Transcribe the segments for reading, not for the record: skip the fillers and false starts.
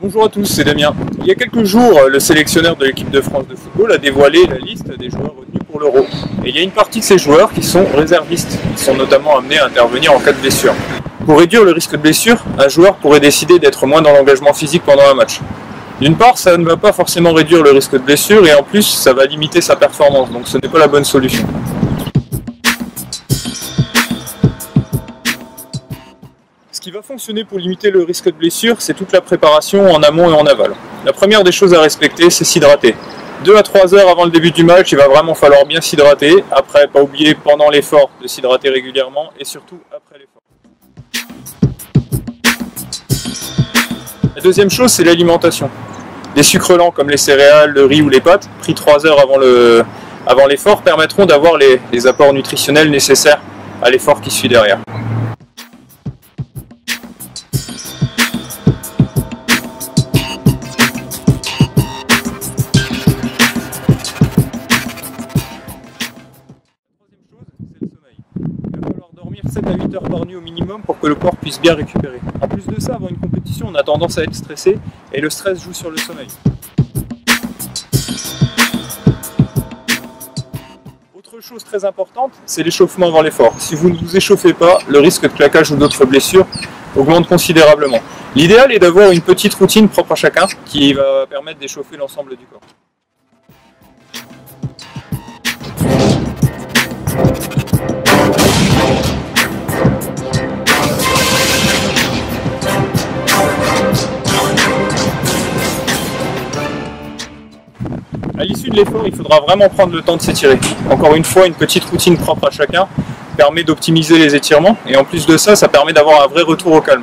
Bonjour à tous, c'est Damien. Il y a quelques jours, le sélectionneur de l'équipe de France de football a dévoilé la liste des joueurs retenus pour l'Euro. Et il y a une partie de ces joueurs qui sont réservistes. Ils sont notamment amenés à intervenir en cas de blessure. Pour réduire le risque de blessure, un joueur pourrait décider d'être moins dans l'engagement physique pendant un match. D'une part, ça ne va pas forcément réduire le risque de blessure et en plus, ça va limiter sa performance, donc ce n'est pas la bonne solution. Ce qui va fonctionner pour limiter le risque de blessure, c'est toute la préparation en amont et en aval. La première des choses à respecter, c'est s'hydrater. 2 à 3 heures avant le début du match, il va vraiment falloir bien s'hydrater. Après, pas oublier pendant l'effort de s'hydrater régulièrement et surtout après l'effort. La deuxième chose, c'est l'alimentation. Des sucres lents comme les céréales, le riz ou les pâtes, pris 3 heures avant l'effort, permettront d'avoir les apports nutritionnels nécessaires à l'effort qui suit derrière. Il va falloir dormir 7 à 8 heures par nuit au minimum pour que le corps puisse bien récupérer. En plus de ça, avant une compétition, on a tendance à être stressé et le stress joue sur le sommeil. Autre chose très importante, c'est l'échauffement avant l'effort. Si vous ne vous échauffez pas, le risque de claquage ou d'autres blessures augmente considérablement. L'idéal est d'avoir une petite routine propre à chacun qui va permettre d'échauffer l'ensemble du corps. À l'issue de l'effort, il faudra vraiment prendre le temps de s'étirer. Encore une fois, une petite routine propre à chacun permet d'optimiser les étirements et en plus de ça, ça permet d'avoir un vrai retour au calme.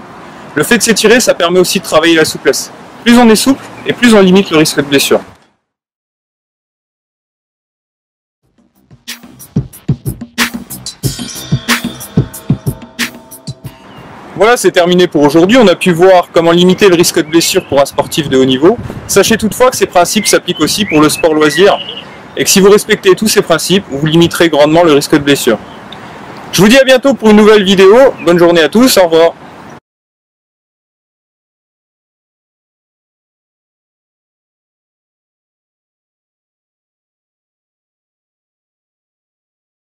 Le fait de s'étirer, ça permet aussi de travailler la souplesse. Plus on est souple et plus on limite le risque de blessure. Voilà, c'est terminé pour aujourd'hui. On a pu voir comment limiter le risque de blessure pour un sportif de haut niveau. Sachez toutefois que ces principes s'appliquent aussi pour le sport loisir et que si vous respectez tous ces principes, vous limiterez grandement le risque de blessure. Je vous dis à bientôt pour une nouvelle vidéo. Bonne journée à tous, au revoir.